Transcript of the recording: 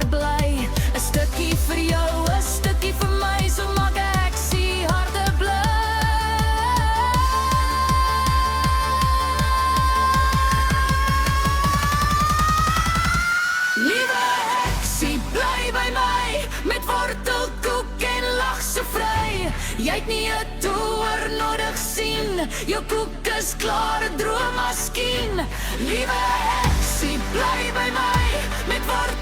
weer bly. 'n stukkie vir jou, 'n stukkie vir my, so maak 'n heksie harte bly. Liewe heksie, bly by my, met wortelkoek en lag so vry. Jy het nie 'n toer nodig sien, jou koek is klaar, 'n droom miskien. Liewe heksie, bly by my, met wortelkoek